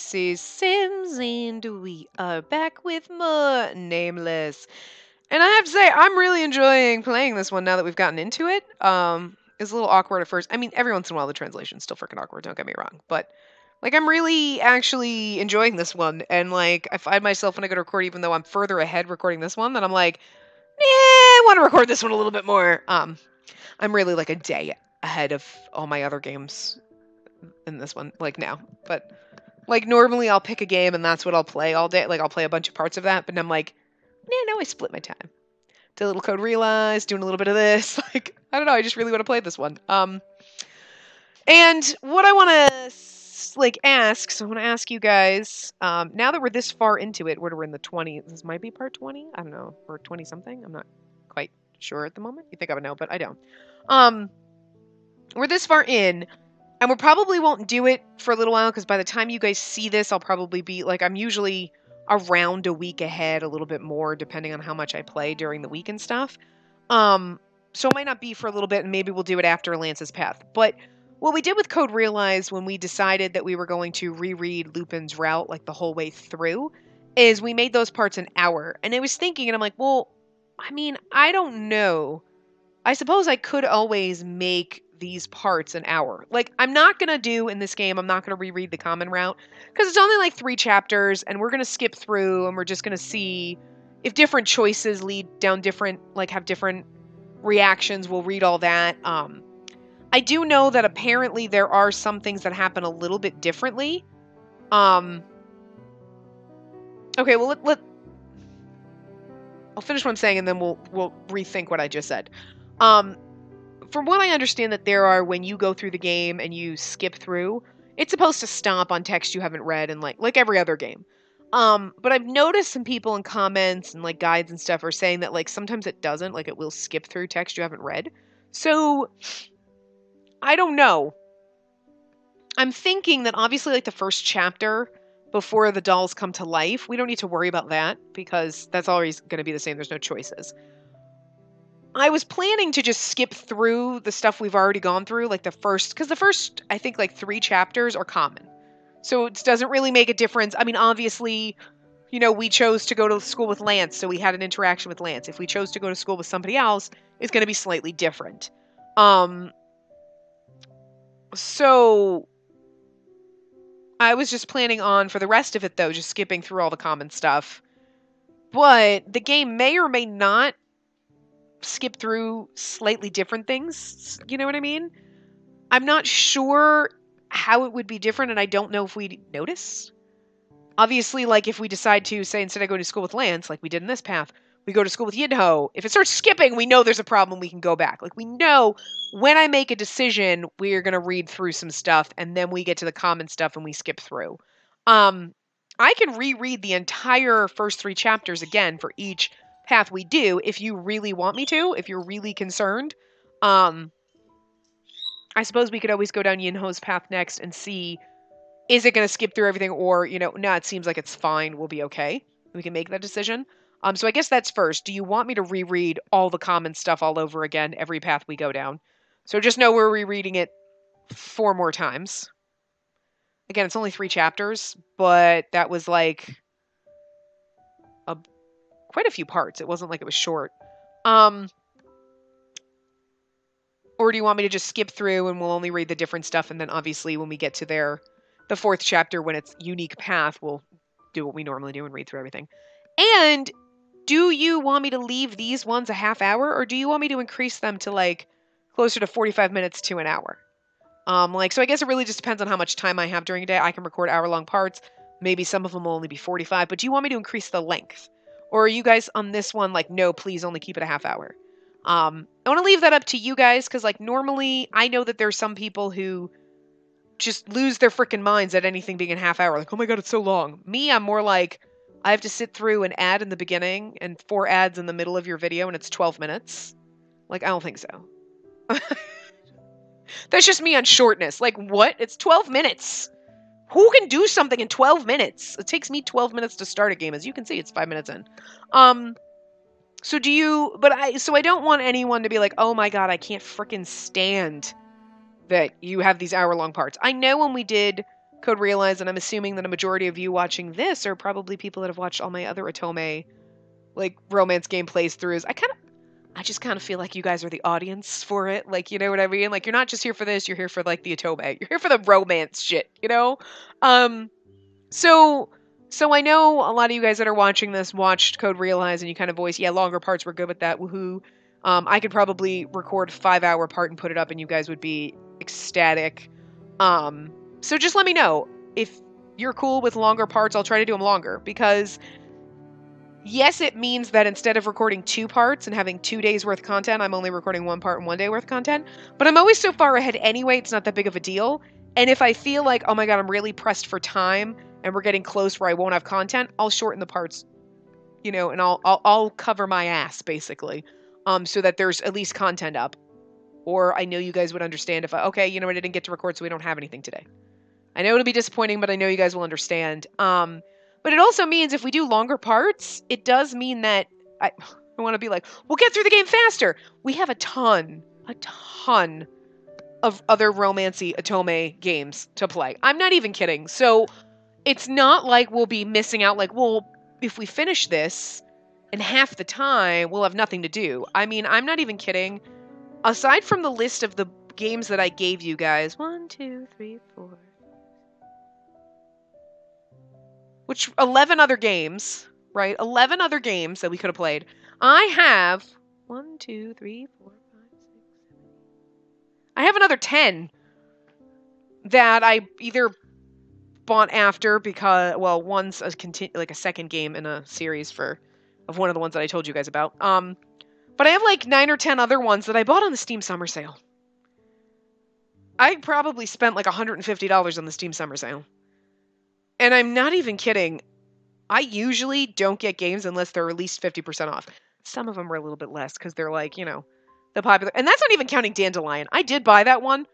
This is Sims, and we are back with more Nameless. And I have to say, I'm really enjoying playing this one now that we've gotten into it. It's a little awkward at first. I mean, every once in a while the translation's still freaking awkward, don't get me wrong. But, like, I'm really actually enjoying this one. And, like, I find myself when I go to record, even though I'm further ahead recording this one, that I'm like, I want to record this one a little bit more. I'm really, like, a day ahead of all my other games in this one, like, now. But... like, normally I'll pick a game and that's what I'll play all day. Like, I'll play a bunch of parts of that, but I'm like, now I split my time. Did a little Code Realize, doing a little bit of this. Like, I don't know, I just really want to play this one. And what I want to, like, ask, so I want to ask you guys, now that we're this far into it, we're in the 20, this might be part 20? I don't know, or 20-something? I'm not quite sure at the moment. You think I would know, but I don't. We're this far in, and we probably won't do it for a little while, because by the time you guys see this, I'll probably be, like, I'm usually around a week ahead, a little bit more, depending on how much I play during the week and stuff. So it might not be for a little bit, and maybe we'll do it after Lance's Path. But what we did with Code Realize when we decided that we were going to reread Lupin's route, like, the whole way through, is we made those parts an hour. And I was thinking, and I'm like, well, I mean, I don't know. I suppose I could always make these parts an hour. Like, I'm not going to do in this game, I'm not going to reread the common route, because it's only like 3 chapters, and we're going to skip through, and we're just going to see if different choices lead down different, like, have different reactions. We'll read all that. I do know that apparently there are some things that happen a little bit differently. Okay, well, I'll finish what I'm saying, and then we'll rethink what I just said. From what I understand, that there are, when you go through the game and you skip through, it's supposed to stop on text you haven't read, and like every other game. But I've noticed some people in comments and like guides and stuff are saying that like sometimes it doesn't, like it will skip through text you haven't read. So I don't know. I'm thinking that obviously like the first chapter before the dolls come to life, we don't need to worry about that because that's always going to be the same. There's no choices. I was planning to just skip through the stuff we've already gone through, like the first, because the first, I think, like 3 chapters are common. So it doesn't really make a difference. I mean, obviously, you know, we chose to go to school with Lance, so we had an interaction with Lance. If we chose to go to school with somebody else, it's going to be slightly different. So I was just planning on, for the rest of it, though, just skipping through all the common stuff. But the game may or may not skip through slightly different things, you know what I mean? I'm not sure how it would be different, and I don't know if we'd notice. Obviously, like, if we decide to, say, instead of going to school with Lance, like we did in this path, we go to school with Yinho, if it starts skipping, we know there's a problem, we can go back. Like, we know when I make a decision, we're going to read through some stuff, and then we get to the common stuff and we skip through. I can reread the entire first 3 chapters again for each path we do if you really want me to, if you're really concerned. I suppose we could always go down Yinho's path next and see, is it going to skip through everything, or, you know, no, it seems like it's fine, we'll be okay. We can make that decision. So I guess that's first. Do you want me to reread all the common stuff all over again, every path we go down? So just know we're rereading it 4 more times. Again, it's only 3 chapters, but that was like quite a few parts. It wasn't like it was short. Or do you want me to just skip through and we'll only read the different stuff, and then obviously when we get to the 4th chapter, when it's unique path, we'll do what we normally do and read through everything. And do you want me to leave these ones a half hour, or do you want me to increase them to like closer to 45 minutes to an hour? So I guess it really just depends on how much time I have during a day. I can record hour-long parts. Maybe some of them will only be 45, but do you want me to increase the length? Or are you guys on this one like, no, please only keep it a half hour? I want to leave that up to you guys, because like normally I know that there's some people who just lose their freaking minds at anything being a half hour. Like, oh my god, it's so long. Me, I'm more like, I have to sit through an ad in the beginning and 4 ads in the middle of your video and it's 12 minutes. Like, I don't think so. That's just me on shortness. Like, what? It's 12 minutes. Who can do something in 12 minutes? It takes me 12 minutes to start a game. As you can see, it's 5 minutes in. So I don't want anyone to be like, oh my god, I can't frickin' stand that you have these hour-long parts. I know when we did Code Realize, and I'm assuming that a majority of you watching this are probably people that have watched all my other Otome, like, romance game playthroughs. I just kind of feel like you guys are the audience for it. Like, you know what I mean? Like, you're not just here for this, you're here for, like, the Otome. You're here for the romance shit, you know? So I know a lot of you guys that are watching this watched Code Realize, and you kind of voice, yeah, longer parts were good with that, woohoo. I could probably record a 5-hour part and put it up, and you guys would be ecstatic. So just let me know. If you're cool with longer parts, I'll try to do them longer, because yes, it means that instead of recording 2 parts and having 2 days worth of content, I'm only recording 1 part and 1 day worth of content. But I'm always so far ahead anyway, it's not that big of a deal. And if I feel like, oh my god, I'm really pressed for time and we're getting close where I won't have content, I'll shorten the parts, you know, and I'll cover my ass basically, so that there's at least content up. Or I know you guys would understand if okay, you know what, I didn't get to record, so we don't have anything today. I know it'll be disappointing, but I know you guys will understand. But it also means if we do longer parts, it does mean that I want to be like, we'll get through the game faster. We have a ton of other romancy Otome games to play. I'm not even kidding. So it's not like we'll be missing out. Like, well, if we finish this in half the time, we'll have nothing to do. I mean, I'm not even kidding. Aside from the list of the games that I gave you guys, 1, 2, 3, 4. Which 11 other games, right? 11 other games that we could have played. I have 1, 2, 3, 4, 5, 6, 7. I have another 10 that I either bought after because, well, one's like a second game in a series of one of the ones that I told you guys about. But I have like 9 or 10 other ones that I bought on the Steam Summer Sale. I probably spent like $150 on the Steam Summer Sale. And I'm not even kidding. I usually don't get games unless they're at least 50% off. Some of them are a little bit less because they're like, you know, the popular. And that's not even counting Dandelion. I did buy that one.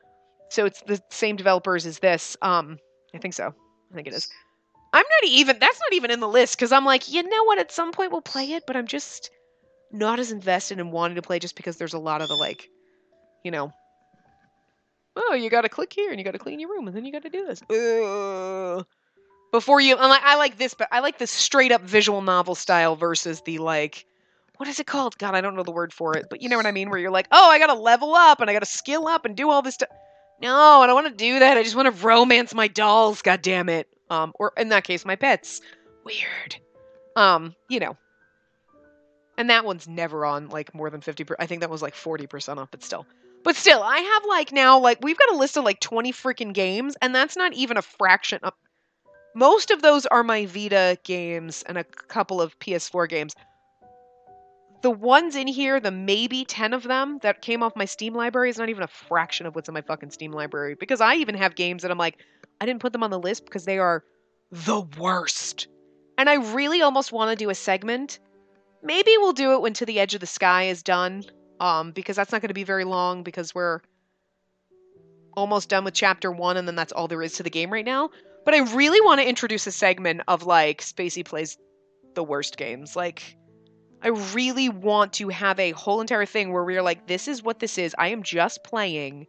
So it's the same developers as this. I think so. I think it is. That's not even in the list because I'm like, you know what? At some point we'll play it, but I'm just not as invested in wanting to play just because there's a lot of the, like, you know, oh, you got to click here and you got to clean your room and then you got to do this. Before you, I like this, but I like the straight up visual novel style versus the, like, what is it called? God, I don't know the word for it, but you know what I mean? Where you're like, oh, I gotta level up and I gotta skill up and do all this stuff. No, I don't want to do that. I just want to romance my dolls. God damn it. Or in that case, my pets. Weird. You know. And that one's never on like more than 50%. I think that was like 40% off, but still. But still, I have like now, like, we've got a list of like 20 freaking games, and that's not even a fraction of. Most of those are my Vita games and a couple of PS4 games. The ones in here, the maybe 10 of them that came off my Steam library is not even a fraction of what's in my fucking Steam library. Because I even have games that I'm like, I didn't put them on the list because they are the worst. And I really almost want to do a segment. Maybe we'll do it when To the Edge of the Sky is done. Because that's not going to be very long because we're almost done with chapter 1 and then that's all there is to the game right now. But I really want to introduce a segment of, like, Spacey plays the worst games. Like, I really want to have a whole entire thing where we're like, this is what this is. I am just playing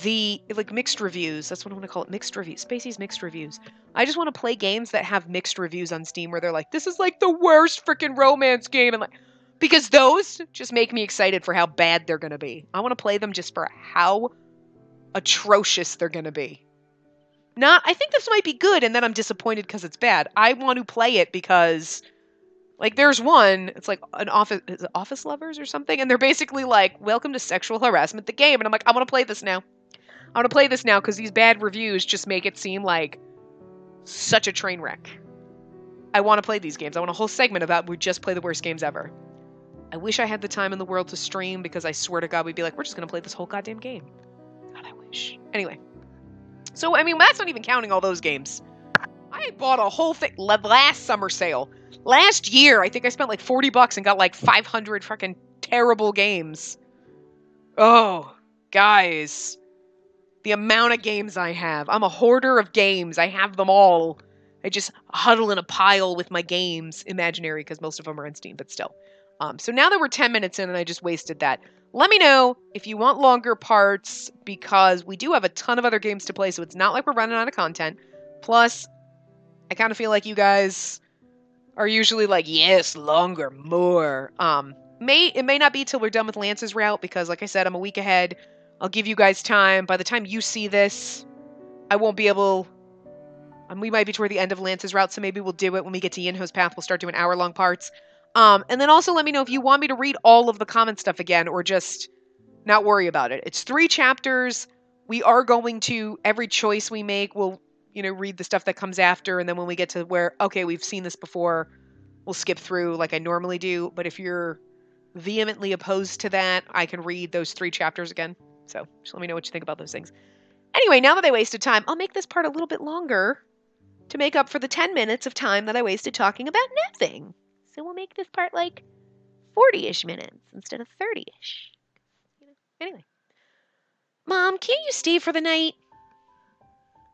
the, like, mixed reviews. That's what I want to call it. Mixed reviews. Spacey's mixed reviews. I just want to play games that have mixed reviews on Steam where they're like, this is, like, the worst freaking romance game. And, like, because those just make me excited for how bad they're going to be. I want to play them just for how atrocious they're going to be. I think this might be good, and then I'm disappointed because it's bad. I want to play it because, like, there's one, it's like an office lovers or something, and they're basically like, welcome to Sexual Harassment, the game, and I'm like, I want to play this now. I want to play this now because these bad reviews just make it seem like such a train wreck. I want to play these games. I want a whole segment about we just play the worst games ever. I wish I had the time in the world to stream because I swear to God we'd be like, we're just going to play this whole goddamn game. God, I wish. Anyway. So, I mean, that's not even counting all those games. I bought a whole thing last summer sale. Last year, I think I spent like $40 and got like 500 fucking terrible games. Oh, guys. The amount of games I have. I'm a hoarder of games. I have them all. I just huddle in a pile with my games. Imaginary, because most of them are on Steam, but still. So now that we're 10 minutes in and I just wasted that, let me know if you want longer parts, because we do have a ton of other games to play, so it's not like we're running out of content. Plus, I kind of feel like you guys are usually like, yes, longer, more. It may not be till we're done with Lance's route, because like I said, I'm a week ahead. I'll give you guys time. By the time you see this, I won't be able... we might be toward the end of Lance's route, so maybe we'll do it when we get to Yinho's path. We'll start doing hour-long parts. And then also let me know if you want me to read all of the comment stuff again, or just not worry about it. It's 3 chapters. We are going to, every choice we make, we'll, read the stuff that comes after, and then when we get to where, okay, we've seen this before, we'll skip through like I normally do. But if you're vehemently opposed to that, I can read those 3 chapters again. So just let me know what you think about those things. Anyway, now that I wasted time, I'll make this part a little bit longer to make up for the 10 minutes of time that I wasted talking about nothing. So we'll make this part like 40-ish minutes instead of 30-ish. Anyway. Mom, can't you stay for the night?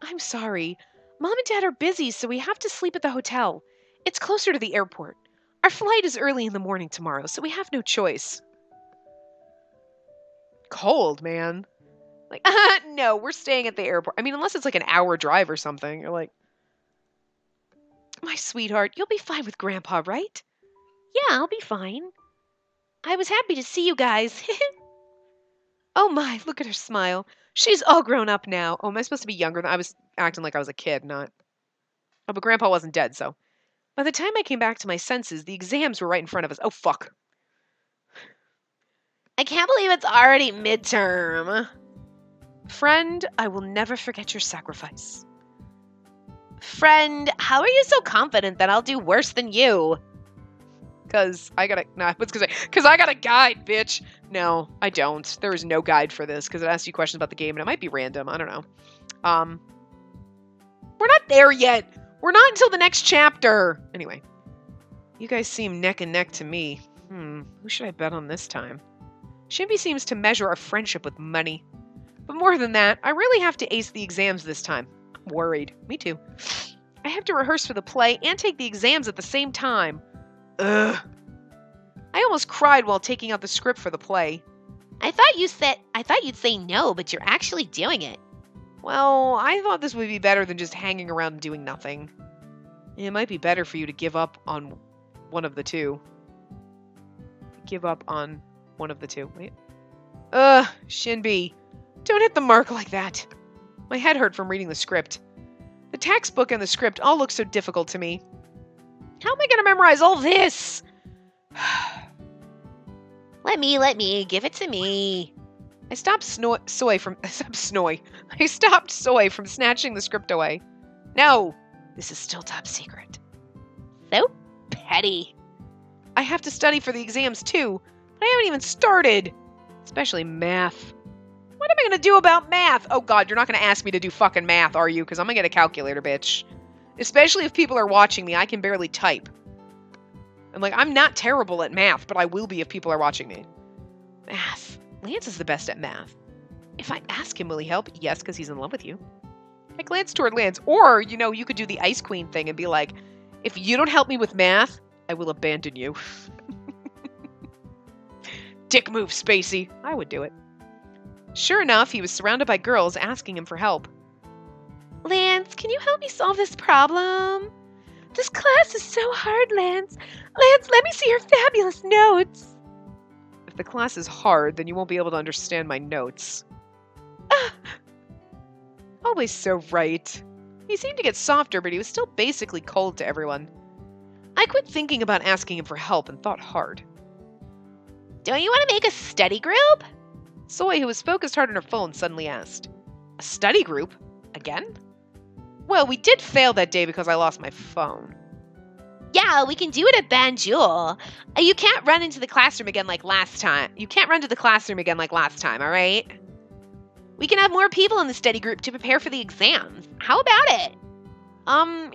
I'm sorry. Mom and Dad are busy, so we have to sleep at the hotel. It's closer to the airport. Our flight is early in the morning tomorrow, so we have no choice. Cold, man. Like, no, we're staying at the airport. I mean, unless it's like an hour drive or something. You're like, my sweetheart, you'll be fine with Grandpa, right? Yeah, I'll be fine. I was happy to see you guys. Oh my, look at her smile. She's all grown up now. Oh, am I supposed to be younger? I was acting like I was a kid, not... Oh, but Grandpa wasn't dead, so... By the time I came back to my senses, the exams were right in front of us. Oh, fuck. I can't believe it's already midterm. Friend, I will never forget your sacrifice. Friend, how are you so confident that I'll do worse than you? Because I got a guide, bitch. No, I don't. There is no guide for this, because it asks you questions about the game, and it might be random. I don't know. We're not there yet. We're not until the next chapter. Anyway. You guys seem neck and neck to me. Who should I bet on this time? Shinbi seems to measure our friendship with money. But more than that, I really have to ace the exams this time. I'm worried. Me too. I have to rehearse for the play and take the exams at the same time. Ugh. I almost cried while taking out the script for the play. I thought you'd say no, but you're actually doing it. Well, I thought this would be better than just hanging around and doing nothing. It might be better for you to give up on one of the two. Give up on one of the two. Wait. Shinbi. Don't hit the mark like that. My head hurt from reading the script. The textbook and the script all look so difficult to me. How am I going to memorize all this? Let me. Give it to me. I stopped Soy from snatching the script away. No, this is still top secret. So petty. I have to study for the exams too, but I haven't even started. Especially math. What am I going to do about math? Oh god, you're not going to ask me to do fucking math, are you? Because I'm going to get a calculator, bitch. Especially if people are watching me. I can barely type. And like, I'm not terrible at math, but I will be if people are watching me. Math. Lance is the best at math. If I ask him, will he help? Yes, because he's in love with you. I glance toward Lance. Or, you could do the Ice Queen thing and be like, if you don't help me with math, I will abandon you. Dick move, Spacey. I would do it. Sure enough, he was surrounded by girls asking him for help. Lance, can you help me solve this problem? This class is so hard, Lance. Lance, let me see your fabulous notes. If the class is hard, then you won't be able to understand my notes. Always so right. He seemed to get softer, but he was still basically cold to everyone. I quit thinking about asking him for help and thought hard. Don't you want to make a study group? Soy, who was focused hard on her phone, suddenly asked. A study group? Again? Well, we did fail that day because I lost my phone. Yeah, we can do it at Banjul. You can't run into the classroom again like last time. Alright? We can have more people in the study group to prepare for the exams. How about it?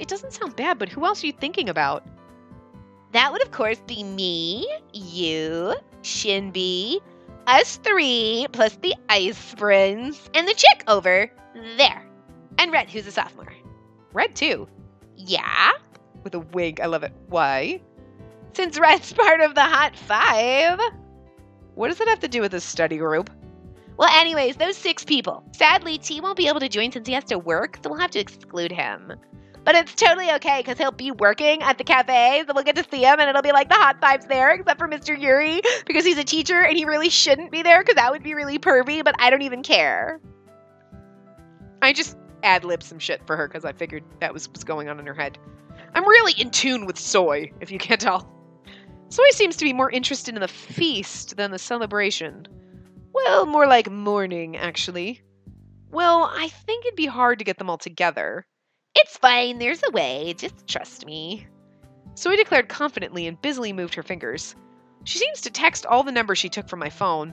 It doesn't sound bad, but who else are you thinking about? That would, of course, be me, you, Shinbi, us 3, plus the Ice Prince, and the chick over there. And Red, who's a sophomore. Red, too? Yeah? With a wig. I love it. Why? Since Red's part of the Hot Five. What does that have to do with this study group? Well, anyways, those 6 people. Sadly, T won't be able to join since he has to work, so we'll have to exclude him. But it's totally okay, because he'll be working at the cafe, so we'll get to see him, and it'll be like the Hot Five's there, except for Mr. Yuri, because he's a teacher, and he really shouldn't be there, because that would be really pervy, but I don't even care. I just ad-libbed some shit for her, because I figured that was what's going on in her head. I'm really in tune with Soy, if you can't tell. Soy seems to be more interested in the feast than the celebration. Well, more like mourning, actually. Well, I think it'd be hard to get them all together. It's fine, there's a way, just trust me. Soy declared confidently and busily moved her fingers. She seems to text all the numbers she took from my phone.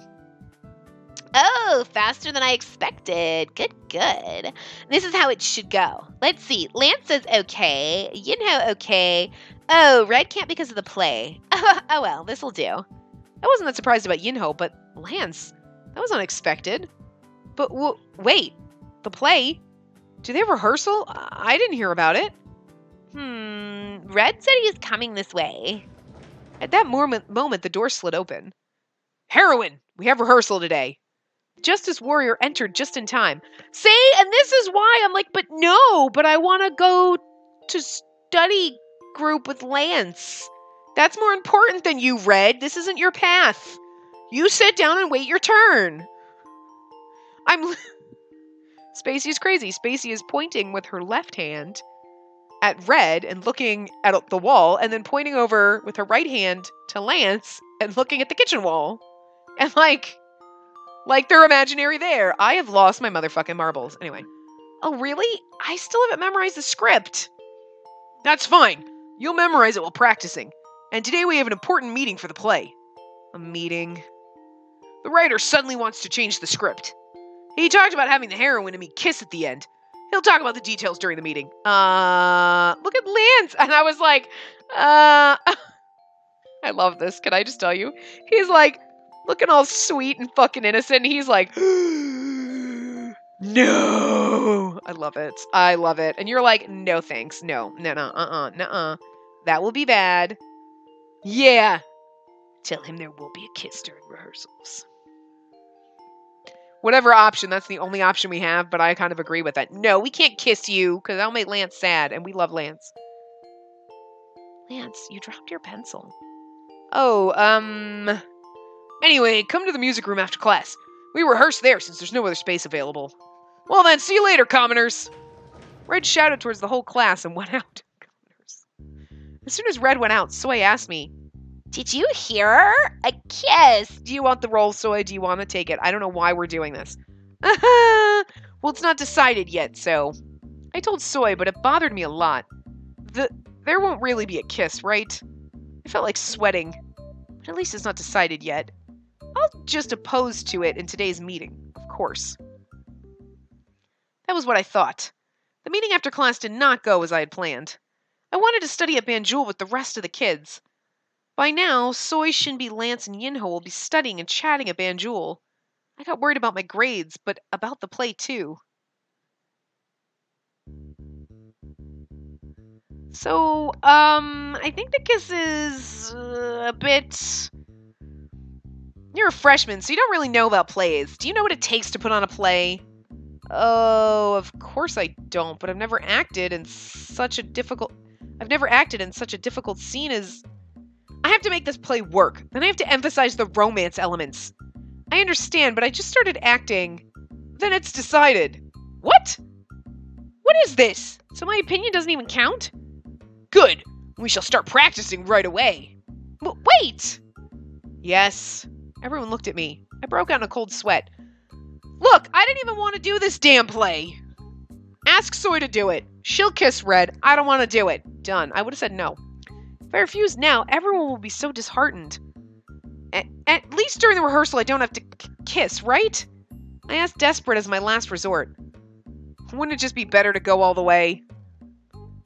Oh, faster than I expected. Good, good. This is how it should go. Let's see. Lance says okay. Yinho okay. Oh, Red can't because of the play. Oh well, this'll do. I wasn't that surprised about Yinho, but Lance, that was unexpected. But wait, the play? Do they have rehearsal? I didn't hear about it. Red said he was coming this way. At that moment, the door slid open. Heroine, we have rehearsal today. Justice Warrior entered just in time. See, and this is why I'm like, but I want to go to study group with Lance. That's more important than you, Red. This isn't your path. You sit down and wait your turn. Spacey is crazy. Spacey is pointing with her left hand at Red and looking at the wall, and then pointing over with her right hand to Lance and looking at the kitchen wall. And like they're imaginary there. I have lost my motherfucking marbles. Anyway. Oh, really? I still haven't memorized the script. That's fine. You'll memorize it while practicing. And today we have an important meeting for the play. A meeting? The writer suddenly wants to change the script. He talked about having the heroine and me kiss at the end. He'll talk about the details during the meeting. Look at Lance. And I was like, I love this. Can I just tell you? He's like, looking all sweet and fucking innocent. And he's like, no. I love it. I love it. And you're like, no thanks. No. Nuh-uh. That will be bad. Yeah. Tell him there will be a kiss during rehearsals. Whatever option, that's the only option we have, but I kind of agree with that. No, we can't kiss you, because that'll make Lance sad, and we love Lance. Lance, you dropped your pencil. Oh, anyway, come to the music room after class. We rehearse there since there's no other space available. Well then, see you later, commoners. Red shouted towards the whole class and went out. As soon as Red went out, Soy asked me, did you hear her? A kiss. Do you want the role, Soy? Do you want to take it? I don't know why we're doing this. Well, it's not decided yet, so... I told Soy, but it bothered me a lot. There won't really be a kiss, right? I felt like sweating. But at least it's not decided yet. I'll just oppose to it in today's meeting, of course. That was what I thought. The meeting after class did not go as I had planned. I wanted to study at Banjul with the rest of the kids. By now, Soy, Shinbi, Lance, and Yinho will be studying and chatting at Banjul. I got worried about my grades, but about the play too. So, I think the kiss is a bit... You're a freshman, so you don't really know about plays. Do you know what it takes to put on a play? Oh, of course I don't, but I've never acted in such a difficult scene as... I have to make this play work. Then I have to emphasize the romance elements. I understand, but I just started acting. Then it's decided. What? What is this? So my opinion doesn't even count? Good. We shall start practicing right away. Wait! Yes. Everyone looked at me. I broke out in a cold sweat. Look, I didn't even want to do this damn play. Ask Soy to do it. She'll kiss Red. I don't want to do it. Done. I would have said no. If I refuse now, everyone will be so disheartened. At least during the rehearsal, I don't have to kiss, right? I asked desperate as my last resort. Wouldn't it just be better to go all the way?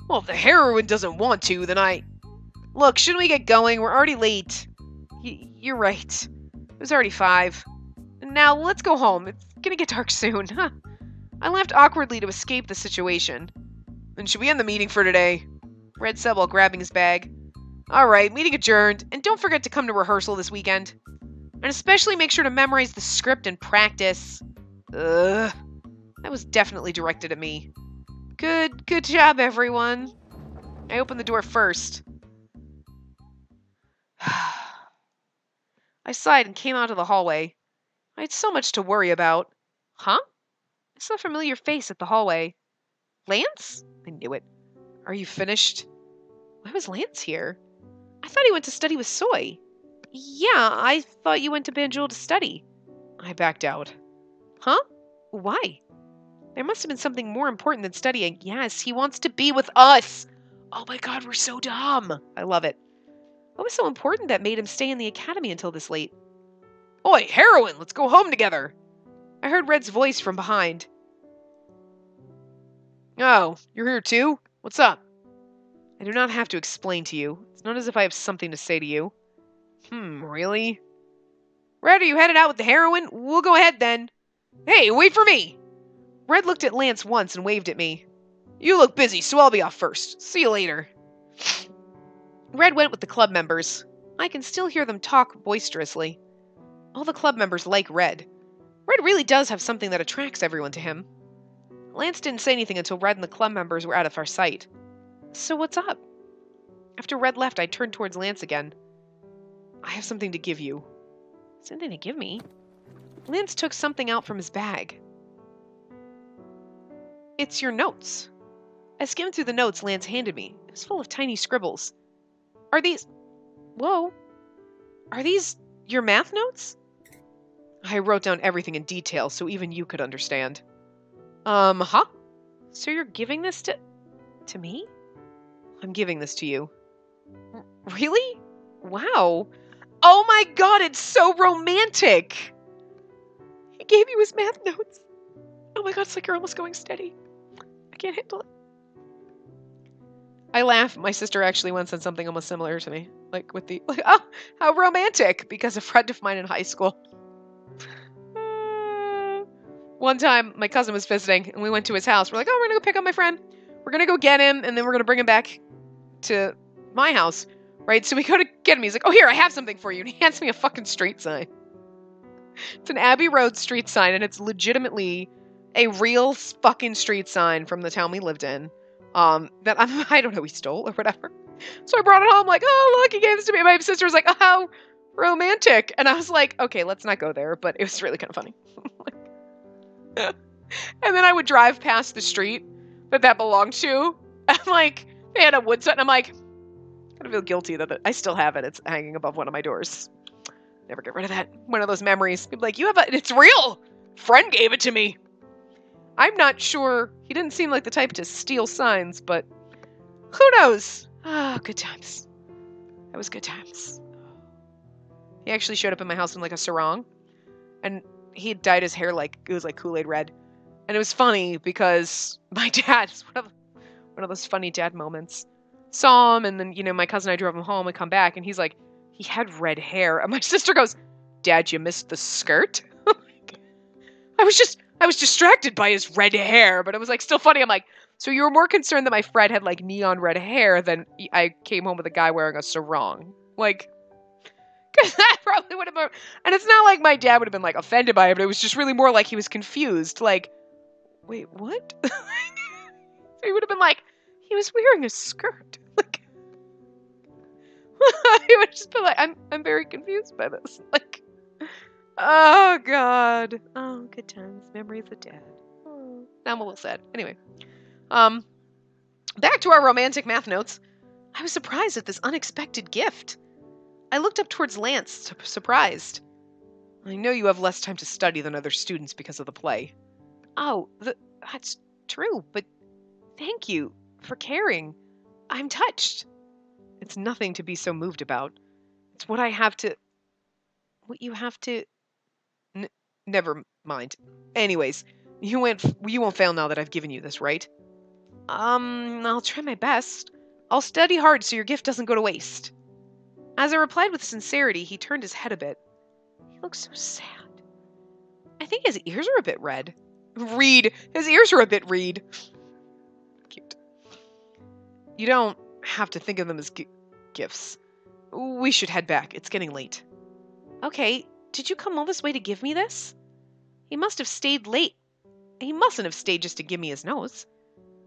Well, if the heroine doesn't want to, then I... Look, shouldn't we get going? We're already late. You're right. It was already 5. Now, let's go home. It's gonna get dark soon. I laughed awkwardly to escape the situation. Then should we end the meeting for today? Red said while grabbing his bag. Alright, meeting adjourned, and don't forget to come to rehearsal this weekend. And especially make sure to memorize the script and practice. Ugh. That was definitely directed at me. Good job, everyone. I opened the door first. I sighed and came out of the hallway. I had so much to worry about. Huh? I saw a familiar face at the hallway. Lance? I knew it. Are you finished? Why was Lance here? I thought he went to study with Soy. Yeah, I thought you went to Banjul to study. I backed out. Huh? Why? There must have been something more important than studying. Yes, he wants to be with us. Oh my god, we're so dumb. I love it. What was so important that made him stay in the academy until this late? Oi, heroine, let's go home together. I heard Red's voice from behind. Oh, you're here too? What's up? I do not have to explain to you. It's not as if I have something to say to you. Really? Red, are you headed out with the heroine? We'll go ahead then. Hey, wait for me! Red looked at Lance once and waved at me. You look busy, so I'll be off first. See you later. Red went with the club members. I can still hear them talk boisterously. All the club members like Red. Red really does have something that attracts everyone to him. Lance didn't say anything until Red and the club members were out of our sight. So what's up? After Red left, I turned towards Lance again. I have something to give you. Something to give me? Lance took something out from his bag. It's your notes. I skimmed through the notes Lance handed me. It was full of tiny scribbles. Are these... Whoa. Are these your math notes? I wrote down everything in detail so even you could understand. Huh? So you're giving this to me? I'm giving this to you. Really? Wow. Oh my god, it's so romantic! He gave you his math notes. Oh my god, it's like you're almost going steady. I can't handle it. I laugh. My sister actually once said something almost similar to me. Oh, how romantic! Because a friend of mine in high school. One time, my cousin was visiting, and we went to his house. We're like, oh, we're gonna go pick up my friend. We're gonna go get him, and then we're gonna bring him back to my house. Right? So we go to get him. He's like, oh, here, I have something for you. And he hands me a fucking street sign. It's an Abbey Road street sign, and it's legitimately a real fucking street sign from the town we lived in. That I don't know, he stole or whatever. So I brought it home, like, oh, look, he gave this to me. My sister was like, oh, how romantic. And I was like, okay, let's not go there. But it was really kind of funny. And then I would drive past the street that belonged to. And like, they had a wood set, and I'm like, I feel guilty that I still have it. It's hanging above one of my doors. Never get rid of that. One of those memories. People like, it's real. Friend gave it to me. I'm not sure. He didn't seem like the type to steal signs, but who knows? Ah, good times. That was good times. He actually showed up in my house in like a sarong, and he had dyed his hair like it was like Kool-Aid red, and it was funny because my dad is one of those funny dad moments. Saw him, and then my cousin and I drove him home and come back, and he's like, he had red hair, and my sister goes, Dad, you missed the skirt? I was distracted by his red hair, but it was like still funny. I'm like, so you were more concerned that my friend had like neon red hair than I came home with a guy wearing a sarong. Like, because that probably would have been, and it's not like my dad would have been like offended by it, but it was just really more like he was confused. Like, wait, what? So he would have been like, he was wearing a skirt. Like, he would just be like, I'm very confused by this. Like, oh god. Oh, good times. Memories of dad. Oh. Now I'm a little sad. Anyway. Back to our romantic math notes. I was surprised at this unexpected gift. I looked up towards Lance, surprised. I know you have less time to study than other students because of the play. Oh, that's true, but thank you for caring. I'm touched. It's nothing to be so moved about. It's what you have to... Never mind. Anyways, you won't fail now that I've given you this, right? I'll try my best. I'll study hard so your gift doesn't go to waste. As I replied with sincerity, he turned his head a bit. He looked so sad. I think his ears are a bit red. His ears are a bit red. Cute. You don't have to think of them as gifts. We should head back. It's getting late. Okay, did you come all this way to give me this? He must have stayed late. He mustn't have stayed just to give me his nose.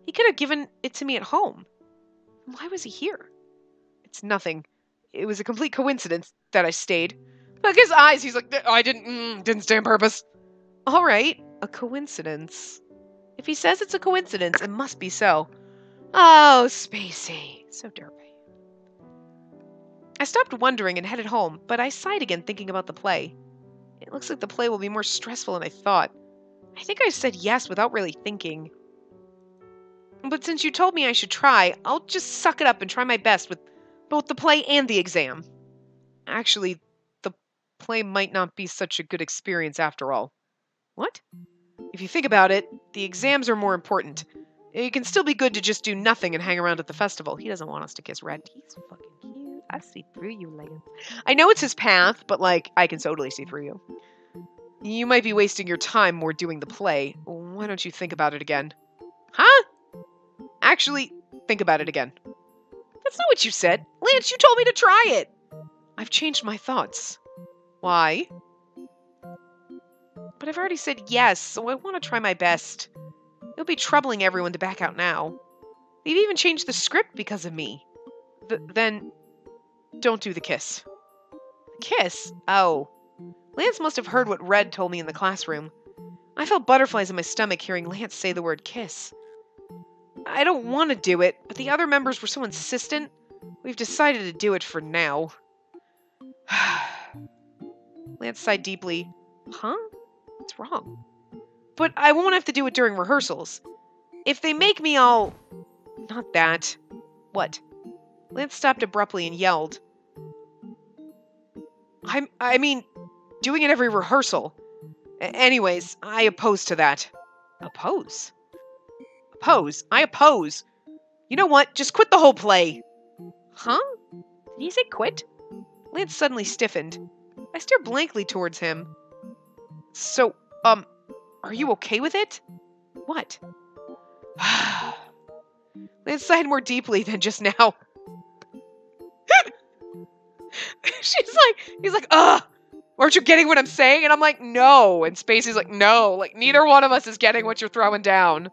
He could have given it to me at home. Why was he here? It's nothing. It was a complete coincidence that I stayed. Look at his eyes. He's like, I didn't stay on purpose. All right, a coincidence. If he says it's a coincidence, it must be so. Oh, Spacey. So derpy. I stopped wondering and headed home, but I sighed again thinking about the play. It looks like the play will be more stressful than I thought. I think I said yes without really thinking. But since you told me I should try, I'll just suck it up and try my best with both the play and the exam. Actually, the play might not be such a good experience after all. What? If you think about it, the exams are more important. It can still be good to just do nothing and hang around at the festival. He doesn't want us to kiss Red. He's fucking cute. I see through you, Lance. I know it's his path, but I can totally see through you. You might be wasting your time more doing the play. Why don't you think about it again? Huh? Actually, think about it again. That's not what you said. Lance, you told me to try it. I've changed my thoughts. Why? But I've already said yes, so I want to try my best. It'll be troubling everyone to back out now. They've even changed the script because of me. Then, don't do the kiss. Kiss? Oh. Lance must have heard what Red told me in the classroom. I felt butterflies in my stomach hearing Lance say the word kiss. I don't want to do it, but the other members were so insistent. We've decided to do it for now. Lance sighed deeply. Huh? What's wrong? But I won't have to do it during rehearsals. If they make me, I'll... Not that. What? Lance stopped abruptly and yelled. I mean, doing it every rehearsal. Anyways, I oppose to that. Oppose? Oppose? I oppose. You know what? Just quit the whole play. Huh? Did he say quit? Lance suddenly stiffened. I stared blankly towards him. So, are you okay with it? What? Lance sighed more deeply than just now. He's like, ugh, aren't you getting what I'm saying? And I'm like, no. And Spacey's like, no. Like, neither one of us is getting what you're throwing down.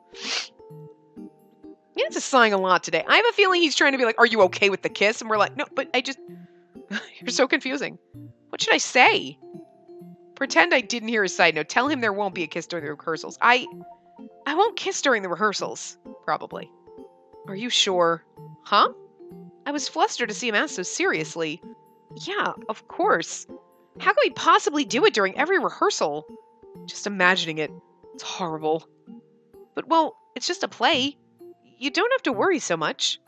Lance is sighing a lot today. I have a feeling he's trying to be like, are you okay with the kiss? And we're like, no, but you're so confusing. What should I say? Pretend I didn't hear his side note. Tell him there won't be a kiss during the rehearsals. I won't kiss during the rehearsals. Probably. Are you sure? Huh? I was flustered to see him ask so seriously. Yeah, of course. How could we possibly do it during every rehearsal? Just imagining it. It's horrible. But, well, it's just a play. You don't have to worry so much.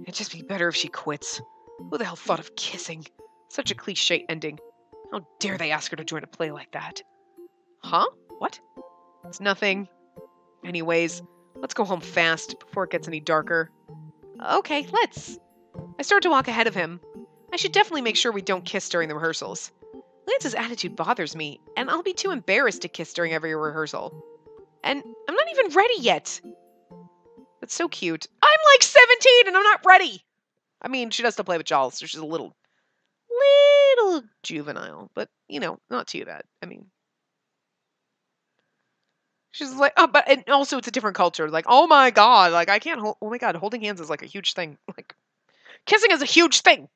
It'd just be better if she quits. Who the hell thought of kissing? Such a cliche ending. How dare they ask her to join a play like that? Huh? What? It's nothing. Anyways, let's go home fast before it gets any darker. Okay, let's. I start to walk ahead of him. I should definitely make sure we don't kiss during the rehearsals. Lance's attitude bothers me, and I'll be too embarrassed to kiss during every rehearsal. And I'm not even ready yet. That's so cute. I'm like 17 and I'm not ready. I mean, she does still play with dolls, so she's a little juvenile, but, not too bad. I mean, she's like, oh, but and also it's a different culture. Like, oh my god, like I can't hold. Oh my god, holding hands is like a huge thing. Like, kissing is a huge thing.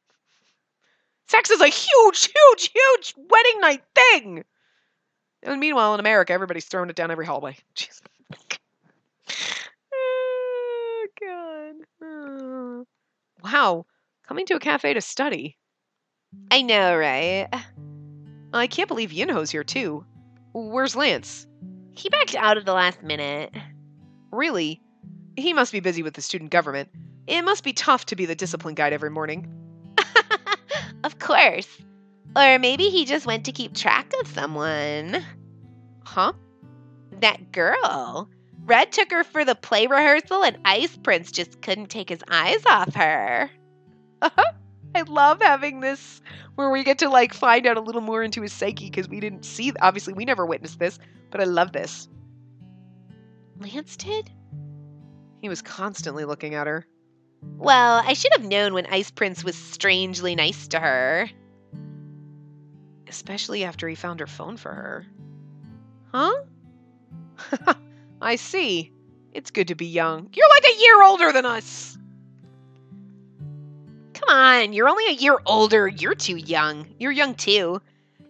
Sex is a huge wedding night thing. And meanwhile, in America, everybody's throwing it down every hallway. Jeez. Oh god. Oh. Wow, coming to a cafe to study. I know, right? I can't believe Yinho's here too. Where's Lance? He backed out at the last minute. Really? He must be busy with the student government. It must be tough to be the discipline guide every morning. Of course. Or maybe he just went to keep track of someone. Huh? That girl. Red took her for the play rehearsal and Ice Prince just couldn't take his eyes off her. I love having this where we get to find out a little more into his psyche because we didn't see, obviously we never witnessed this, but I love this. Lance did? He was constantly looking at her. Well, I should have known when Ice Prince was strangely nice to her. Especially after he found her phone for her. Huh? I see. It's good to be young. You're like a year older than us! Come on, you're only a year older. You're too young. You're young too.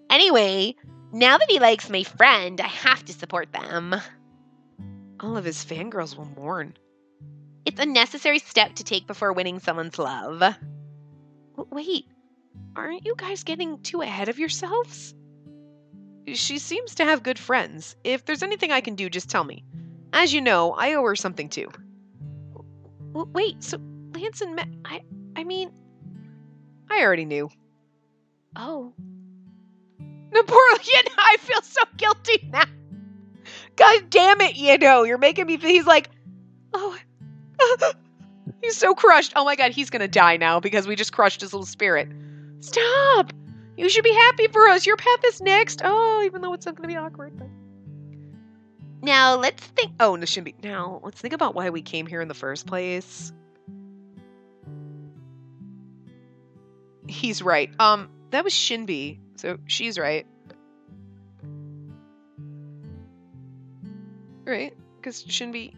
Anyway, now that he likes my friend, I have to support them. All of his fangirls will mourn. It's a necessary step to take before winning someone's love. Wait, aren't you guys getting too ahead of yourselves? She seems to have good friends. If there's anything I can do, just tell me. As you know, I owe her something too. Wait, so Lance and I mean, I already knew. Oh. No, poor, I feel so guilty now. God damn it, you're making me feel, he's like, oh, he's so crushed. Oh my God, he's gonna die now because we just crushed his little spirit. Stop! You should be happy for us. Your path is next. Oh, even though it's not gonna be awkward. But... Now let's think. Oh, no, shouldn't be. Now let's think about why we came here in the first place. He's right. That was Shinbi, so she's right. Right? Because Shinbi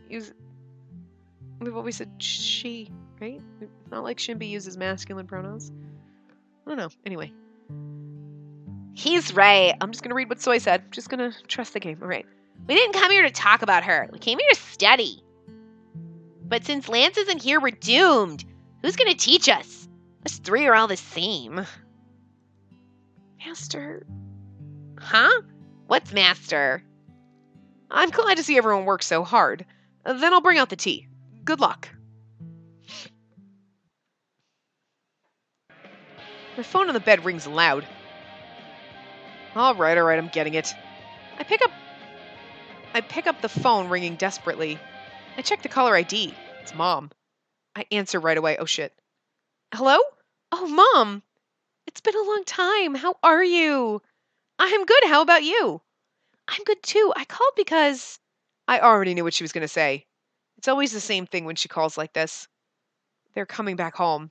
we've always said she, right? It's not like Shinbi uses masculine pronouns. I don't know. Anyway. He's right. I'm just gonna read what Soy said. I'm just gonna trust the game. All right. We didn't come here to talk about her. We came here to study. But since Lance isn't here, we're doomed. Who's gonna teach us? Us three are all the same. Master. Huh? What's Master? I'm glad to see everyone work so hard. Then I'll bring out the tea. Good luck. My phone on the bed rings loud. All right, I'm getting it. I pick up the phone ringing desperately. I check the caller ID. It's Mom. I answer right away. Oh shit. Hello? Oh, Mom. It's been a long time. How are you? I'm good. How about you? I'm good too. I called because... I already knew what she was going to say. It's always the same thing when she calls like this. They're coming back home.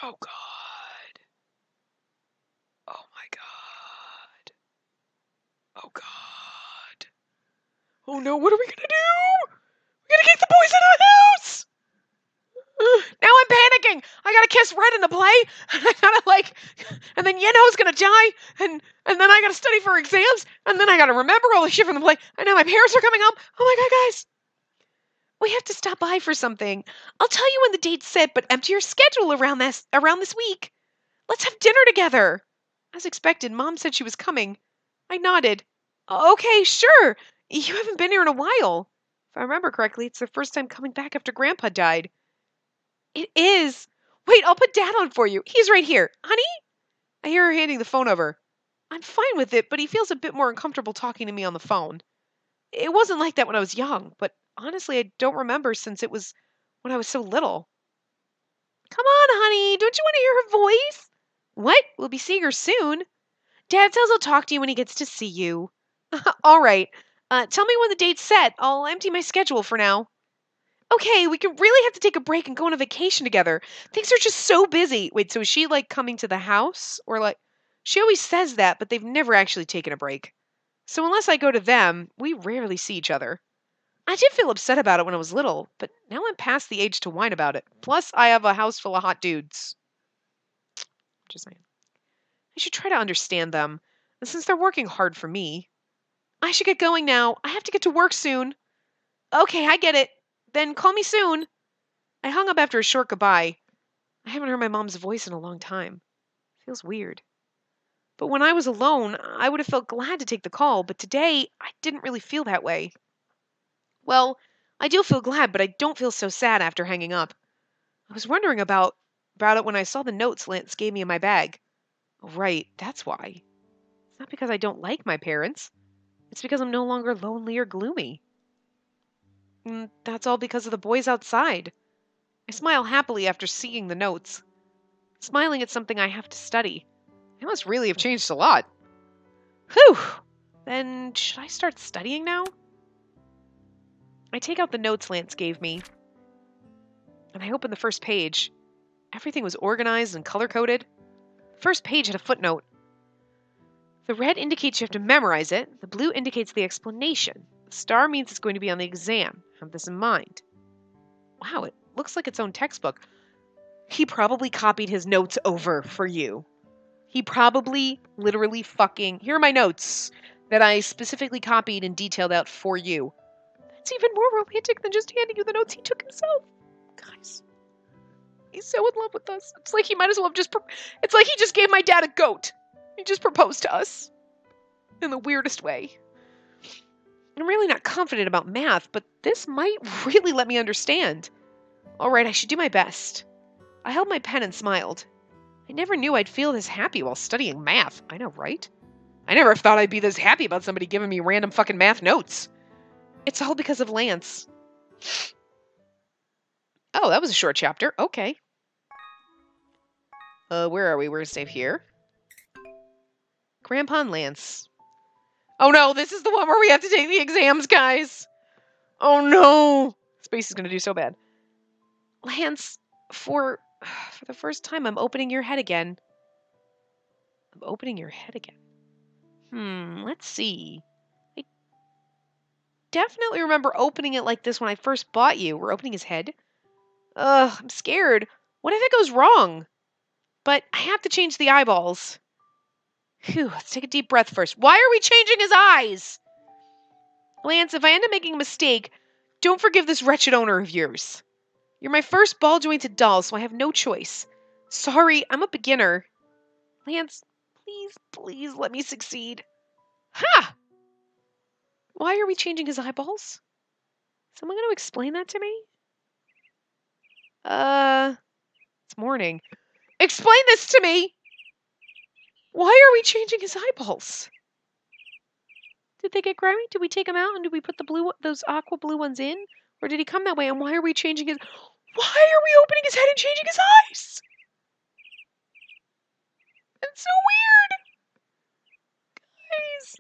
Oh, God. Oh, my God. Oh, God. Oh, no. What are we going to do? We got to get the boys out of the house. Now I'm panicking. I gotta kiss Red in the play. I gotta and then Yeno's gonna die, and then I gotta study for exams, and then I gotta remember all the shit from the play. And now my parents are coming home. Oh my God, guys, we have to stop by for something. I'll tell you when the date's set, but empty your schedule around this week. Let's have dinner together. As expected, Mom said she was coming. I nodded. Okay, sure. You haven't been here in a while. If I remember correctly, it's the first time coming back after Grandpa died. It is. Wait, I'll put Dad on for you. He's right here. Honey? I hear her handing the phone over. I'm fine with it, but he feels a bit more uncomfortable talking to me on the phone. It wasn't like that when I was young, but honestly, I don't remember since it was when I was so little. Come on, honey. Don't you want to hear her voice? What? We'll be seeing her soon. Dad says he'll talk to you when he gets to see you. All right. Tell me when the date's set. I'll empty my schedule for now. Okay, we could really have to take a break and go on a vacation together. Things are just so busy. Wait, so is she coming to the house? Or she always says that, but they've never actually taken a break. So unless I go to them, we rarely see each other. I did feel upset about it when I was little, but now I'm past the age to whine about it. Plus, I have a house full of hot dudes. Just saying. I should try to understand them, since they're working hard for me. I should get going now. I have to get to work soon. Okay, I get it. Then call me soon. I hung up after a short goodbye. I haven't heard my mom's voice in a long time. Feels weird. But when I was alone, I would have felt glad to take the call, but today, I didn't really feel that way. Well, I do feel glad, but I don't feel so sad after hanging up. I was wondering about it when I saw the notes Lance gave me in my bag. Oh, right, that's why. It's not because I don't like my parents. It's because I'm no longer lonely or gloomy. And that's all because of the boys outside. I smile happily after seeing the notes. Smiling at something I have to study. I must really have changed a lot. Whew! Then, should I start studying now? I take out the notes Lance gave me. And I opened the first page. Everything was organized and color-coded. The first page had a footnote. The red indicates you have to memorize it. The blue indicates the explanation. The star means it's going to be on the exam. Have this in mind. Wow, it looks like its own textbook. He probably copied his notes over for you. He probably literally fucking... Here are my notes that I specifically copied and detailed out for you. That's even more romantic than just handing you the notes he took himself. Guys, he's so in love with us. It's like he might as well have just... It's like he just gave my dad a goat. He just proposed to us. In the weirdest way. I'm really not confident about math, but this might really let me understand. Alright, I should do my best. I held my pen and smiled. I never knew I'd feel this happy while studying math. I know, right? I never thought I'd be this happy about somebody giving me random fucking math notes. It's all because of Lance. Oh, that was a short chapter. Okay. Where are we? We're gonna save here. Grandpa and Lance. Oh no, this is the one where we have to take the exams, guys. Oh no. Spacey's gonna do so bad. Lance, for the first time, I'm opening your head again. I'm opening your head again. Let's see. I definitely remember opening it like this when I first bought you. We're opening his head. Ugh, I'm scared. What if it goes wrong? But I have to change the eyeballs. Phew, let's take a deep breath first. Why are we changing his eyes? Lance, if I end up making a mistake, don't forgive this wretched owner of yours. You're my first ball-jointed doll, so I have no choice. Sorry, I'm a beginner. Lance, please let me succeed. Ha! Why are we changing his eyeballs? Is someone going to explain that to me? It's morning. Explain this to me! Why are we changing his eyeballs? Did they get grimy? Did we take them out and did we put those aqua blue ones in? Or did he come that way? And why are we changing his... Why are we opening his head and changing his eyes? It's so weird. Guys.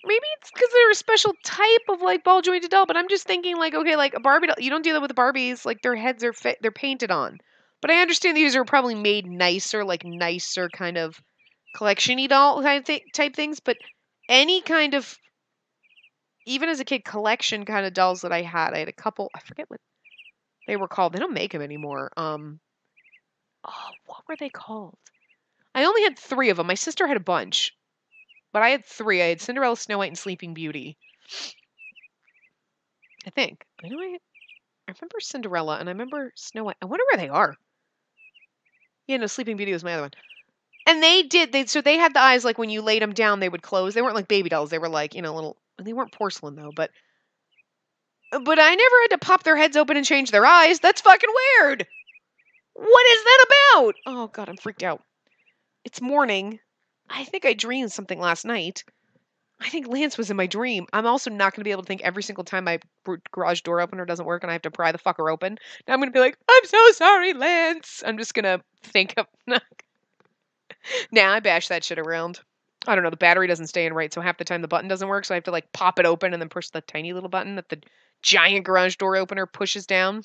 Maybe it's because they're a special type of like ball jointed doll, but I'm just thinking like, okay, like a Barbie doll, you don't do that with the Barbies, like their heads are they're painted on. But I understand these are probably made nicer kind of collection-y doll type things, but any kind of, even as a kid, collection kind of dolls that I had a couple, I forget what they were called. They don't make them anymore. What were they called? I only had 3 of them. My sister had a bunch, but I had 3. I had Cinderella, Snow White, and Sleeping Beauty. I think. I remember Cinderella, and I remember Snow White. I wonder where they are. Yeah, no, Sleeping Beauty was my other one. And so they had the eyes, like, when you laid them down, they would close. They weren't like baby dolls. They were like, little, they weren't porcelain, though, but I never had to pop their heads open and change their eyes. That's fucking weird. What is that about? Oh, God, I'm freaked out. It's morning. I think I dreamed something last night. I think Lance was in my dream. I'm also not going to be able to think every single time my garage door opener doesn't work and I have to pry the fucker open. Now I'm going to be like, I'm so sorry, Lance. I'm just going to think of... Nah, I bash that shit around. I don't know, the battery doesn't stay in right, so half the time the button doesn't work, so I have to like pop it open and then push the tiny little button that the giant garage door opener pushes down.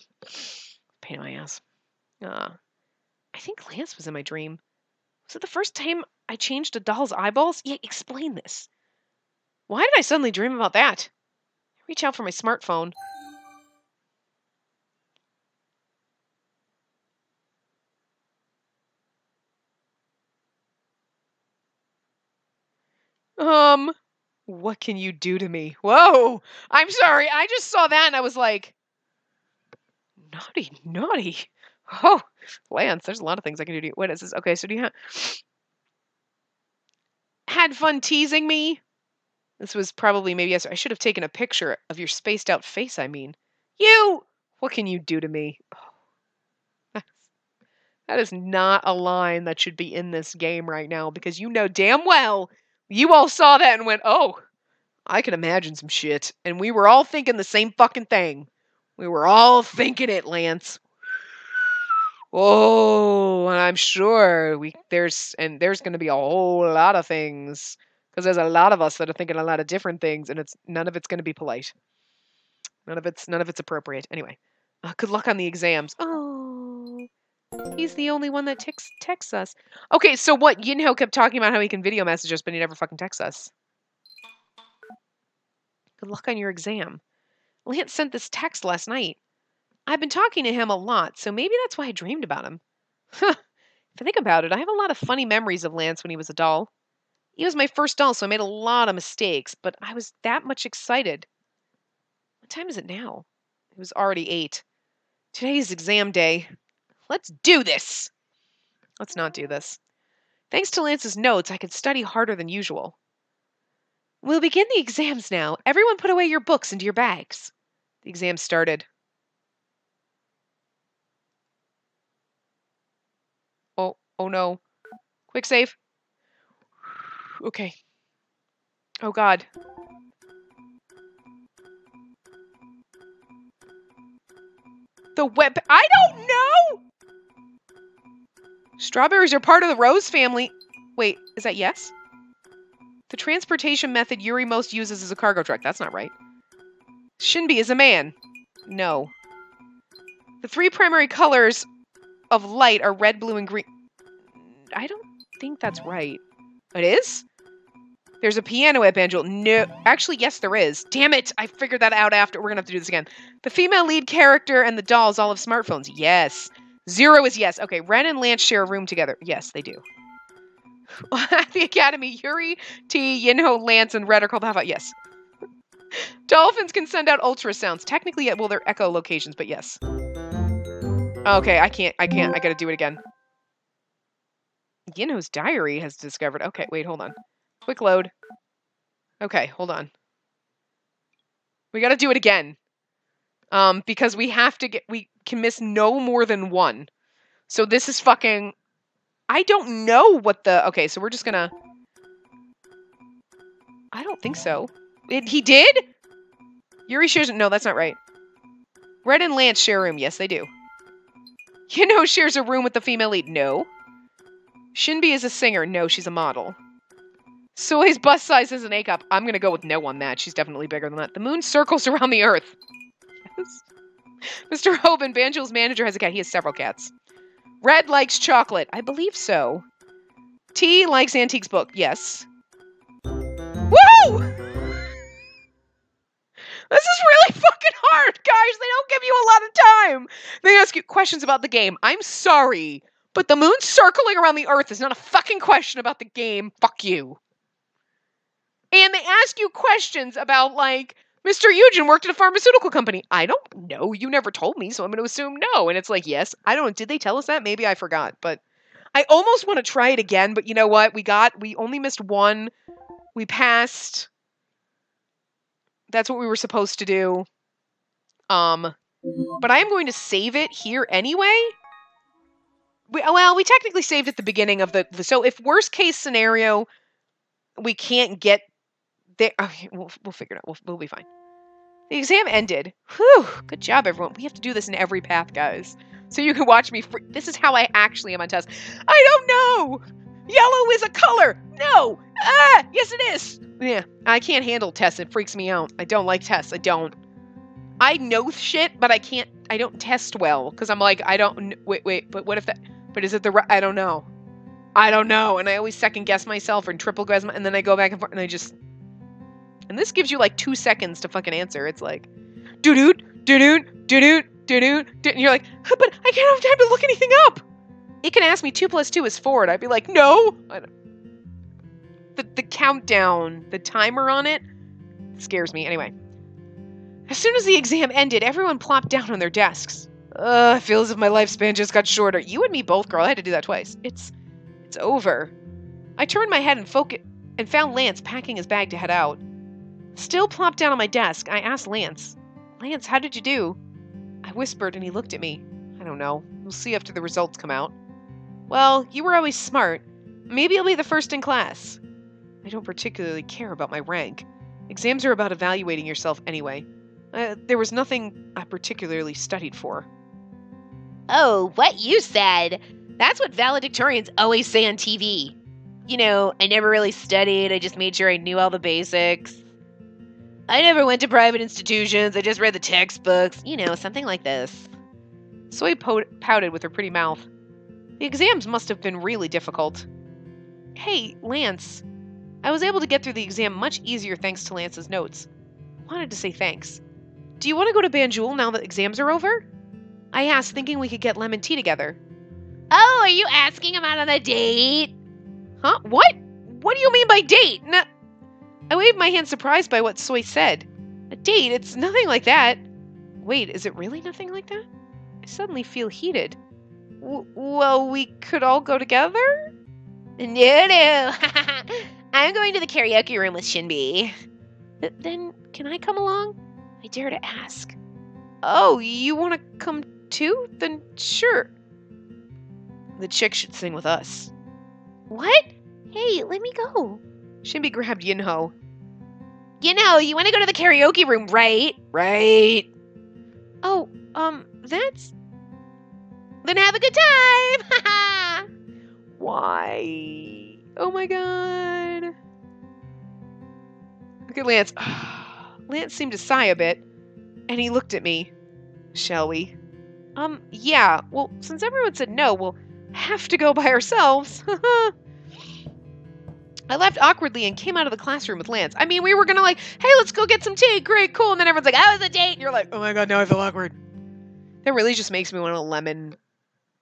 Pain in my ass. I think Lance was in my dream. Was it the first time I changed a doll's eyeballs? Yeah, explain this. Why did I suddenly dream about that? I reach out for my smartphone. What can you do to me? Whoa! I'm sorry, I just saw that and I was like, naughty. Oh, Lance, there's a lot of things I can do to you. What is this? Okay, so do you had fun teasing me? This was probably maybe yesterday. I should have taken a picture of your spaced out face, I mean. You! What can you do to me? That is not a line that should be in this game right now, because you know damn well you all saw that and went, oh, I can imagine some shit. And we were all thinking the same fucking thing. We were all thinking it, Lance. Oh, and I'm sure there's going to be a whole lot of things, because there's a lot of us that are thinking a lot of different things, and none of it's going to be polite. None of it's appropriate. Anyway, Good luck on the exams. Oh, he's the only one that texts us. Okay, so what? Yinho kept talking about how he can video message us, but he never fucking texts us. Good luck on your exam. Lance sent this text last night. I've been talking to him a lot, so maybe that's why I dreamed about him. Huh. If I think about it, I have a lot of funny memories of Lance when he was a doll. He was my first doll, so I made a lot of mistakes, but I was that much excited. What time is it now? It was already 8. Today's exam day. Let's do this! Let's not do this. Thanks to Lance's notes, I could study harder than usual. We'll begin the exams now. Everyone put away your books into your bags. The exam started. Oh no. Quick save. Okay. Oh god. The web. I don't know! Strawberries are part of the rose family. Wait, is that yes? The transportation method Yuri most uses is a cargo truck. That's not right. Shinbi is a man. No. The 3 primary colors of light are red, blue, and green. I don't think that's right. It is? There's a piano at Banjul. No. Actually, yes, there is. Damn it! I figured that out after. We're gonna have to do this again. The female lead character and the dolls all have smartphones. Yes. 0 is yes. Okay, Ren and Lance share a room together. Yes, they do. At the Academy, Yuri, T, Yinho, Lance, and Red are called Hava. Yes. Dolphins can send out ultrasounds. Technically, well, they're echolocations, but yes. Okay, I can't. I gotta do it again. Yinho's diary has discovered. Okay, wait, hold on. Quick load. Okay, hold on. We gotta do it again. Because we can miss no more than 1. So this is fucking... I don't know what the... Okay, so we're just gonna... I don't think so. He did? Yuri shares... No, that's not right. Red and Lance share a room. Yes, they do. Yinho shares a room with the female lead. No. Shinbi is a singer. No, she's a model. Soi's bust size is an A-cup. I'm gonna go with no on that. She's definitely bigger than that. The moon circles around the earth. Yes. Mr. Hoban, Banjul's manager, has a cat. He has several cats. Red likes chocolate. I believe so. T likes Antique's book. Yes. Woo! This is really fucking hard, guys. They don't give you a lot of time. They ask you questions about the game. I'm sorry, but the moon circling around the earth is not a fucking question about the game. Fuck you. And they ask you questions about, like, Mr. Eugen worked at a pharmaceutical company. I don't know. You never told me, so I'm going to assume no. And it's like, yes. I don't know. Did they tell us that? Maybe I forgot. But I almost want to try it again. But you know what? We only missed 1. We passed. That's what we were supposed to do. But I am going to save it here anyway. We technically saved at the beginning of the... So if worst case scenario, we can't get... Okay, we'll figure it out. We'll be fine. The exam ended. Whew. Good job, everyone. We have to do this in every path, guys. So you can watch me. This is how I actually am on tests. I don't know. Yellow is a color. No. Yes, it is. Yeah. I can't handle tests. It freaks me out. I don't like tests. I don't. I know shit, but I can't. I don't test well because I'm like, I don't. Wait. But what if that? But is it the? I don't know. I don't know. And I always second guess myself and triple guess, and then I go back and forth, and I just. And this gives you like 2 seconds to fucking answer. It's like, doo-doot, doo-doot, doo-doot, doo-doot, and you're like, but I can't have time to look anything up. It can ask me 2 + 2 is 4, and I'd be like, no. The countdown, the timer on it, scares me. Anyway, as soon as the exam ended, everyone plopped down on their desks. I feel as if my lifespan just got shorter. You and me both, girl. I had to do that twice. It's over. I turned my head and found Lance packing his bag to head out. Still plopped down on my desk, I asked Lance, Lance, how did you do? I whispered and he looked at me. I don't know. We'll see after the results come out. Well, you were always smart. Maybe you'll be the first in class. I don't particularly care about my rank. Exams are about evaluating yourself anyway. There was nothing I particularly studied for. Oh, what you said. That's what valedictorians always say on TV. You know, I never really studied. I just made sure I knew all the basics. I never went to private institutions. I just read the textbooks. You know, something like this. Soy pouted with her pretty mouth. The exams must have been really difficult. Hey, Lance. I was able to get through the exam much easier thanks to Lance's notes. I wanted to say thanks. Do you want to go to Banjul now that exams are over? I asked, thinking we could get lemon tea together. Oh, are you asking him out on a date? Huh? What? What do you mean by date? I waved my hand, surprised by what Soy said. A date? It's nothing like that. Wait, is it really nothing like that? I suddenly feel heated. Well, we could all go together? No. I'm going to the karaoke room with Shinbi. Then, can I come along? I dare to ask. Oh, you want to come too? Then sure. The chick should sing with us. What? Hey, let me go. Shinbi grabbed Yinho. You want to go to the karaoke room, right? Right. Oh, that's... Then have a good time! Why? Oh my god. Look at Lance. Lance seemed to sigh a bit, and he looked at me. Shall we? Yeah. Well, since everyone said no, we'll have to go by ourselves. I left awkwardly and came out of the classroom with Lance. I mean, we were gonna hey, let's go get some tea. Great, cool. And then everyone's like, I was a date. And you're like, oh my god, now I feel awkward. That really just makes me want a lemon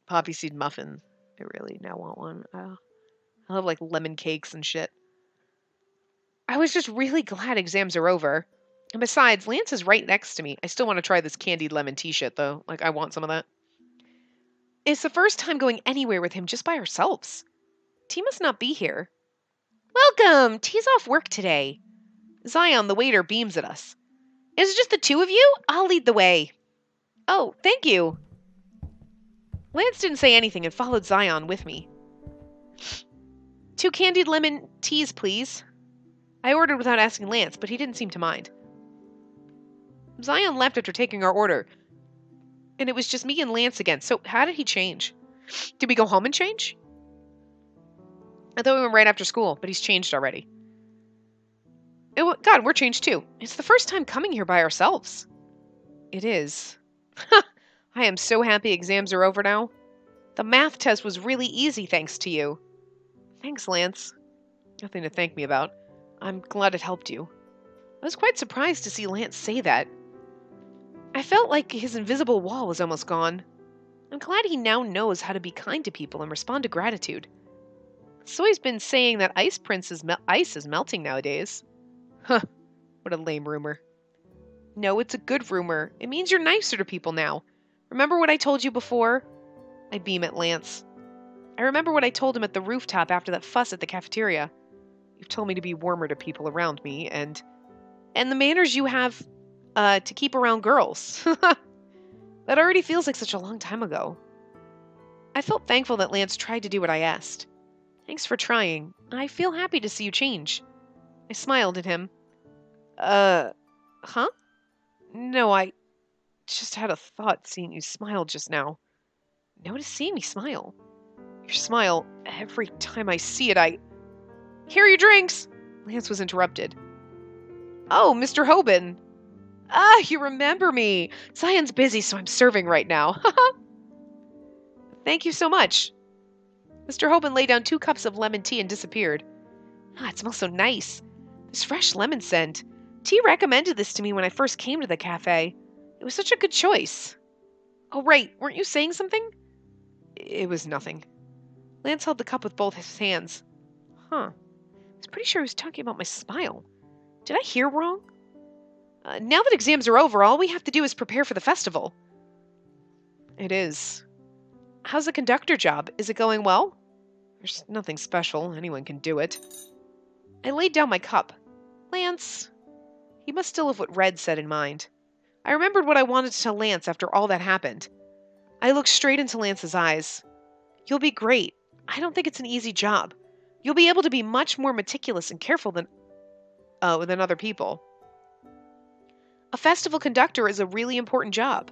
poppy seed muffin. I really now want one. I love lemon cakes and shit. I was just really glad exams are over. And besides, Lance is right next to me. I still want to try this candied lemon tea shit, though. I want some of that. It's the first time going anywhere with him just by ourselves. T must not be here. Welcome! T's off work today. Zion, the waiter, beams at us. Is it just the two of you? I'll lead the way. Oh, thank you. Lance didn't say anything and followed Zion with me. 2 candied lemon teas, please. I ordered without asking Lance, but he didn't seem to mind. Zion left after taking our order, and it was just me and Lance again. So how did he change? Did we go home and change? I thought we went right after school, but he's changed already. God, we're changed too. It's the first time coming here by ourselves. It is. I am so happy exams are over now. The math test was really easy thanks to you. Thanks, Lance. Nothing to thank me about. I'm glad it helped you. I was quite surprised to see Lance say that. I felt like his invisible wall was almost gone. I'm glad he now knows how to be kind to people and respond to gratitude. Soy's been saying that ice is melting nowadays. Huh, what a lame rumor. No, it's a good rumor. It means you're nicer to people now. Remember what I told you before? I beam at Lance. I remember what I told him at the rooftop after that fuss at the cafeteria. You've told me to be warmer to people around me, and the manners you have to keep around girls. That already feels like such a long time ago. I felt thankful that Lance tried to do what I asked. Thanks for trying. I feel happy to see you change. I smiled at him. Huh? No, I just had a thought seeing you smile just now. Notice seeing me smile. Your smile, every time I see it, Here are your drinks! Lance was interrupted. Oh, Mr. Hoban. Ah, you remember me. Zion's busy, so I'm serving right now. Thank you so much. Mr. Hoban laid down 2 cups of lemon tea and disappeared. Ah, it smells so nice. This fresh lemon scent. T recommended this to me when I first came to the cafe. It was such a good choice. Oh, right. Weren't you saying something? It was nothing. Lance held the cup with both his hands. Huh. I was pretty sure he was talking about my smile. Did I hear wrong? Now that exams are over, all we have to do is prepare for the festival. It is. How's the conductor job? Is it going well? There's nothing special. Anyone can do it. I laid down my cup. Lance. He must still have what Red said in mind. I remembered what I wanted to tell Lance after all that happened. I looked straight into Lance's eyes. You'll be great. I don't think it's an easy job. You'll be able to be much more meticulous and careful than other people. A festival conductor is a really important job.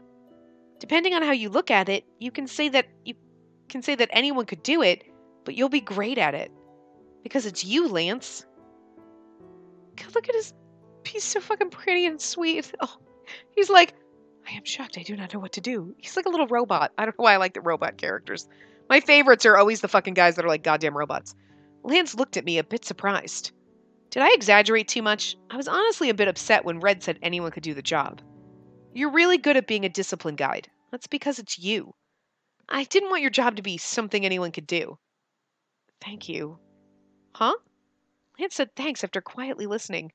Depending on how you look at it, you can say that anyone could do it, but you'll be great at it. Because it's you, Lance. God, look at his... He's so fucking pretty and sweet. Oh, he's like, I am shocked. I do not know what to do. He's like a little robot. I don't know why I like the robot characters. My favorites are always the fucking guys that are like goddamn robots. Lance looked at me a bit surprised. Did I exaggerate too much? I was honestly a bit upset when Red said anyone could do the job. You're really good at being a discipline guide. That's because it's you. I didn't want your job to be something anyone could do. Thank you. Huh? Lance said thanks after quietly listening.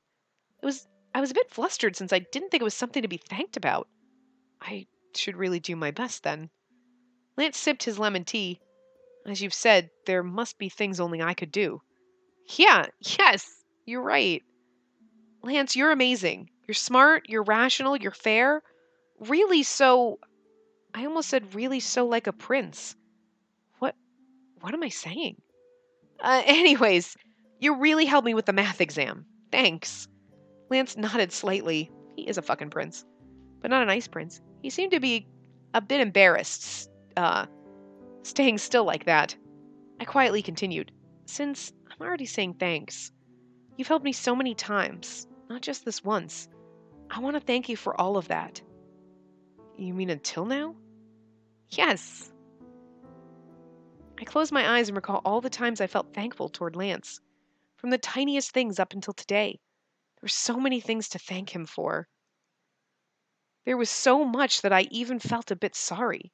I was a bit flustered since I didn't think it was something to be thanked about. I should really do my best then. Lance sipped his lemon tea. As you've said, there must be things only I could do. Yeah, yes, you're right. Lance, you're amazing. You're smart, you're rational, you're fair. Really so... I almost said really so like a prince. What am I saying? Anyways, you really helped me with the math exam. Thanks. Lance nodded slightly. He is a fucking prince. But not a nice prince. He seemed to be a bit embarrassed, staying still like that. I quietly continued. Since I'm already saying thanks, you've helped me so many times, not just this once. I want to thank you for all of that. You mean until now? Yes. I close my eyes and recall all the times I felt thankful toward Lance. From the tiniest things up until today. There were so many things to thank him for. There was so much that I even felt a bit sorry.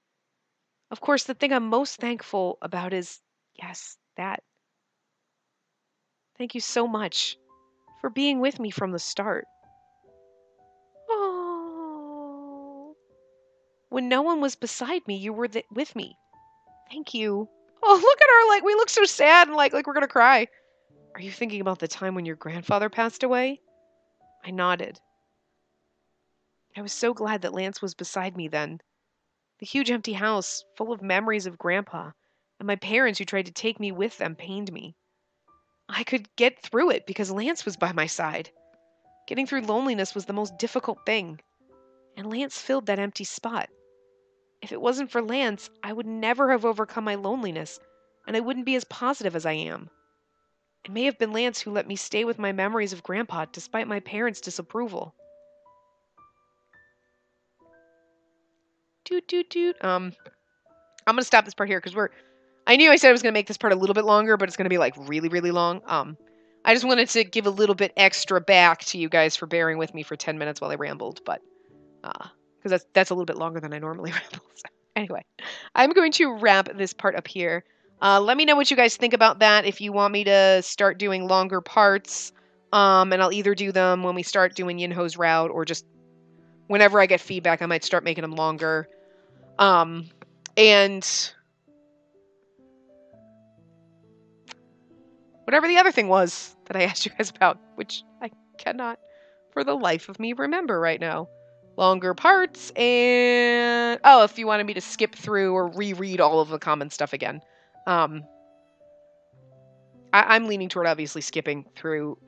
Of course, the thing I'm most thankful about is, yes, that. Thank you so much for being with me from the start. Oh. When no one was beside me, you were with me. Thank you. Oh, look at her, like, we look so sad and like we're gonna cry. Are you thinking about the time when your grandfather passed away? I nodded. I was so glad that Lance was beside me then. The huge empty house, full of memories of Grandpa, and my parents who tried to take me with them pained me. I could get through it because Lance was by my side. Getting through loneliness was the most difficult thing, and Lance filled that empty spot. If it wasn't for Lance, I would never have overcome my loneliness, and I wouldn't be as positive as I am. It may have been Lance who let me stay with my memories of Grandpa despite my parents' disapproval. Doot, doot, doot. I'm gonna stop this part here because I knew I said I was gonna make this part a little bit longer, but it's gonna be like really, really long. I just wanted to give a little bit extra back to you guys for bearing with me for 10 minutes while I rambled, but because that's a little bit longer than I normally ramble. So, anyway, I'm going to wrap this part up here. Let me know what you guys think about that. If you want me to start doing longer parts, and I'll either do them when we start doing Yinho's route, or just whenever I get feedback, I might start making them longer. And whatever the other thing was that I asked you guys about, which I cannot for the life of me remember right now. Longer parts, and if you wanted me to skip through or reread all of the common stuff again. I'm leaning toward obviously skipping through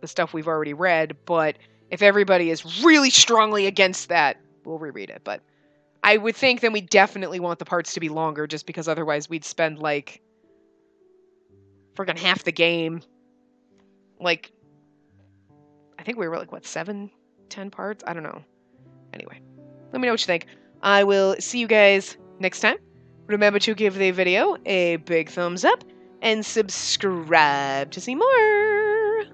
the stuff we've already read, but if everybody is really strongly against that, we'll reread it. But I would think then we definitely want the parts to be longer, just because otherwise we'd spend like freaking half the game. Like, I think we were like, what, 7, 10 parts? I don't know. Anyway, let me know what you think. I will see you guys next time. Remember to give the video a big thumbs up and subscribe to see more.